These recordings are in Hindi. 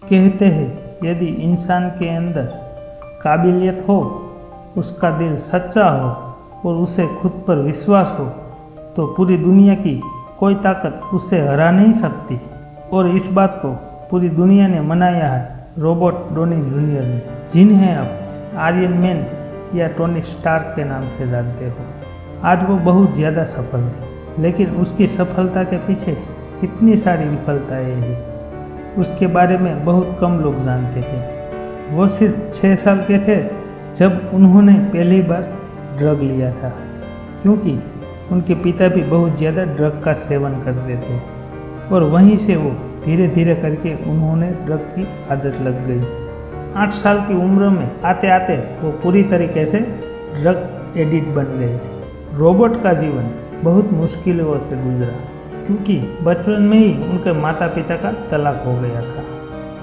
कहते हैं यदि इंसान के अंदर काबिलियत हो, उसका दिल सच्चा हो और उसे खुद पर विश्वास हो तो पूरी दुनिया की कोई ताकत उससे हरा नहीं सकती। और इस बात को पूरी दुनिया ने मनाया है रॉबर्ट डॉनी जूनियर ने, जिन्हें आप आयरन मैन या टोनी स्टार्क के नाम से जानते हो। आज वो बहुत ज़्यादा सफल है, लेकिन उसकी सफलता के पीछे कितनी सारी विफलताएं हैं उसके बारे में बहुत कम लोग जानते हैं। वो सिर्फ 6 साल के थे जब उन्होंने पहली बार ड्रग लिया था, क्योंकि उनके पिता भी बहुत ज़्यादा ड्रग का सेवन करते थे और वहीं से वो धीरे धीरे करके उन्होंने ड्रग की आदत लग गई। 8 साल की उम्र में आते आते वो पूरी तरीके से ड्रग एडिक्ट बन गए थे। रॉबर्ट का जीवन बहुत मुश्किलों से गुजरा, क्योंकि बचपन में ही उनके माता पिता का तलाक हो गया था।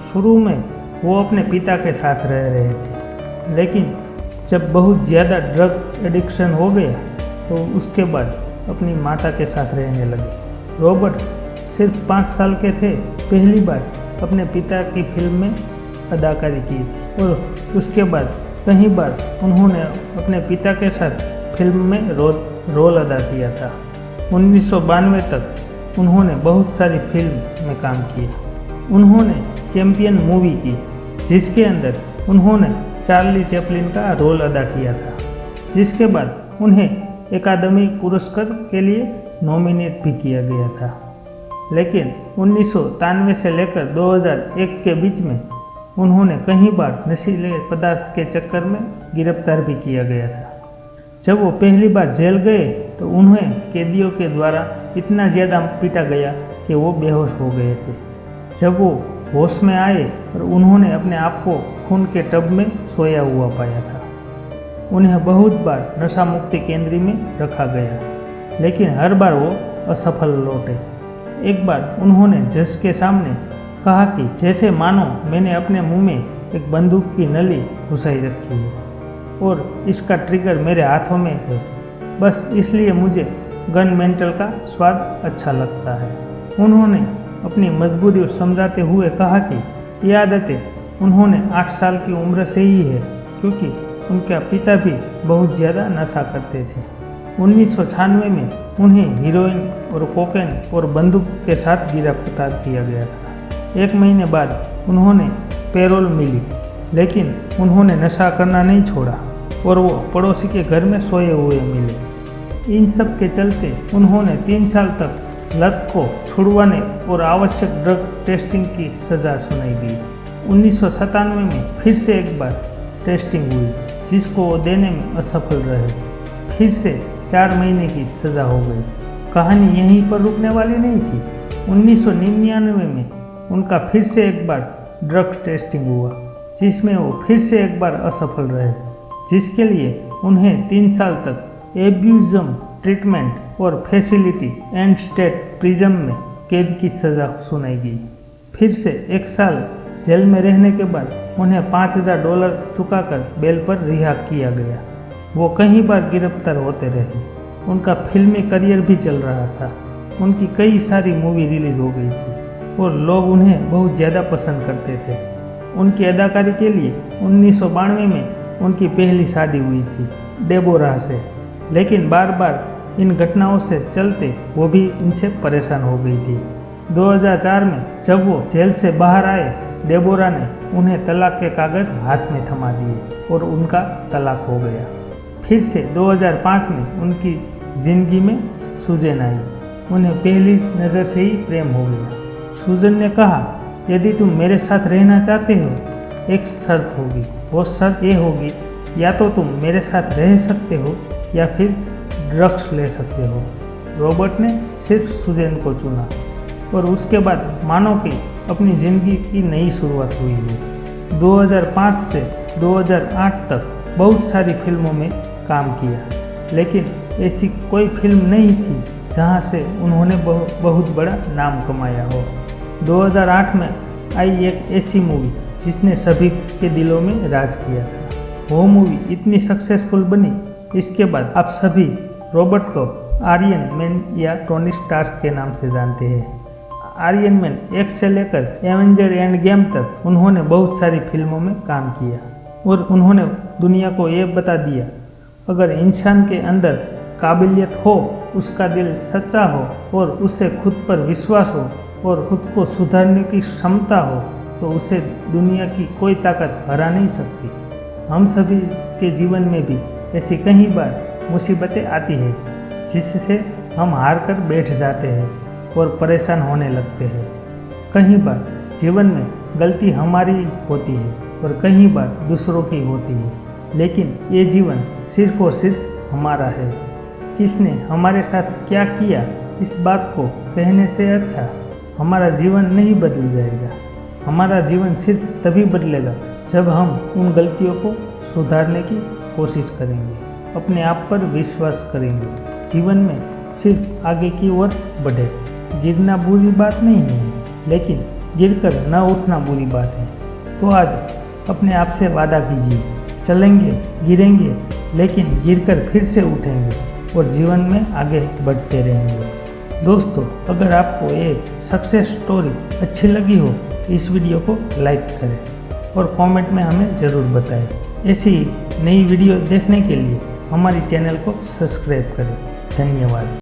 शुरू में वो अपने पिता के साथ रह रहे थे, लेकिन जब बहुत ज़्यादा ड्रग एडिक्शन हो गया तो उसके बाद अपनी माता के साथ रहने लगे। रॉबर्ट सिर्फ 5 साल के थे, पहली बार अपने पिता की फिल्म में अदाकारी की थी और उसके बाद कई बार उन्होंने अपने पिता के साथ फिल्म में रोल अदा किया था। 1992 तक उन्होंने बहुत सारी फिल्म में काम किया। उन्होंने चैंपियन मूवी की, जिसके अंदर उन्होंने चार्ली चैपलिन का रोल अदा किया था, जिसके बाद उन्हें एकेडमी पुरस्कार के लिए नॉमिनेट भी किया गया था। लेकिन 1993 से लेकर 2001 के बीच में उन्होंने कई बार नशीले पदार्थ के चक्कर में गिरफ्तार भी किया गया था। जब वो पहली बार जेल गए तो उन्हें कैदियों के द्वारा इतना ज़्यादा पीटा गया कि वो बेहोश हो गए थे। जब वो होश में आए और उन्होंने अपने आप को खून के टब में सोया हुआ पाया था। उन्हें बहुत बार नशा मुक्ति केंद्र में रखा गया, लेकिन हर बार वो असफल लौटे। एक बार उन्होंने जज के सामने कहा कि जैसे मानो मैंने अपने मुंह में एक बंदूक की नली घुसाई रखी है और इसका ट्रिगर मेरे हाथों में है, बस इसलिए मुझे गन मेंटल का स्वाद अच्छा लगता है। उन्होंने अपनी मजबूरी समझाते हुए कहा कि ये आदतें उन्होंने 8 साल की उम्र से ही है, क्योंकि उनका पिता भी बहुत ज़्यादा नशा करते थे। 1996 में उन्हें हीरोइन और कोकेन और बंदूक के साथ गिरफ्तार किया गया था। 1 महीने बाद उन्होंने पैरोल मिली, लेकिन उन्होंने नशा करना नहीं छोड़ा और वो पड़ोसी के घर में सोए हुए मिले। इन सब के चलते उन्होंने 3 साल तक लत को छुड़वाने और आवश्यक ड्रग टेस्टिंग की सज़ा सुनाई गई। 1997 में फिर से एक बार टेस्टिंग हुई, जिसको वो देने में असफल रहे। फिर से 4 महीने की सज़ा हो गई। कहानी यहीं पर रुकने वाली नहीं थी। 1999 में उनका फिर से एक बार ड्रग टेस्टिंग हुआ, जिसमें वो फिर से एक बार असफल रहे, जिसके लिए उन्हें 3 साल तक एब्यूज़म ट्रीटमेंट और फैसिलिटी एंड स्टेट प्रिजन में कैद की सज़ा सुनाई गई। फिर से 1 साल जेल में रहने के बाद उन्हें $5000 चुकाकर बेल पर रिहा किया गया। वो कई बार गिरफ्तार होते रहे। उनका फिल्मी करियर भी चल रहा था। उनकी कई सारी मूवी रिलीज हो गई थी और लोग उन्हें बहुत ज़्यादा पसंद करते थे। उनकी अदाकारी के लिए 1992 में उनकी पहली शादी हुई थी डेबोरा से, लेकिन बार बार इन घटनाओं से चलते वो भी इनसे परेशान हो गई थी। 2004 में जब वो जेल से बाहर आए, डेबोरा ने उन्हें तलाक के कागज हाथ में थमा दिए और उनका तलाक हो गया। फिर से 2005 में उनकी ज़िंदगी में सूजन आई। उन्हें पहली नज़र से ही प्रेम हो गया। सूजन ने कहा, यदि तुम मेरे साथ रहना चाहते हो, एक शर्त होगी। वो शर्त ये होगी, या तो तुम मेरे साथ रह सकते हो या फिर ड्रग्स ले सकते हो। रॉबर्ट ने सिर्फ सूजन को चुना और उसके बाद मानो कि अपनी ज़िंदगी की नई शुरुआत हुई है। 2005 से 2008 तक बहुत सारी फिल्मों में काम किया, लेकिन ऐसी कोई फिल्म नहीं थी जहां से उन्होंने बहुत बड़ा नाम कमाया हो। 2008 में आई एक ऐसी मूवी जिसने सभी के दिलों में राज किया था। वो मूवी इतनी सक्सेसफुल बनी, इसके बाद आप सभी रॉबर्ट को आयरन मैन या टोनी स्टार्क के नाम से जानते हैं। आयरन मैन 1 से लेकर एवेंजर एंड गेम तक उन्होंने बहुत सारी फिल्मों में काम किया और उन्होंने दुनिया को ये बता दिया, अगर इंसान के अंदर काबिलियत हो, उसका दिल सच्चा हो और उसे खुद पर विश्वास हो और खुद को सुधारने की क्षमता हो तो उसे दुनिया की कोई ताकत हरा नहीं सकती। हम सभी के जीवन में भी ऐसी कई बार मुसीबतें आती हैं जिससे हम हार कर बैठ जाते हैं और परेशान होने लगते हैं। कई बार जीवन में गलती हमारी होती है और कई बार दूसरों की होती है, लेकिन ये जीवन सिर्फ और सिर्फ हमारा है। किसने हमारे साथ क्या किया इस बात को कहने से अच्छा हमारा जीवन नहीं बदल जाएगा। हमारा जीवन सिर्फ तभी बदलेगा जब हम उन गलतियों को सुधारने की कोशिश करेंगे, अपने आप पर विश्वास करेंगे। जीवन में सिर्फ आगे की ओर बढ़े। गिरना बुरी बात नहीं है, लेकिन गिरकर न उठना बुरी बात है। तो आज अपने आप से वादा कीजिए, चलेंगे, गिरेंगे, लेकिन गिरकर फिर से उठेंगे और जीवन में आगे बढ़ते रहेंगे। दोस्तों, अगर आपको ये सक्सेस स्टोरी अच्छी लगी हो तो इस वीडियो को लाइक करें और कमेंट में हमें ज़रूर बताएं। ऐसी नई वीडियो देखने के लिए हमारी चैनल को सब्सक्राइब करें। धन्यवाद।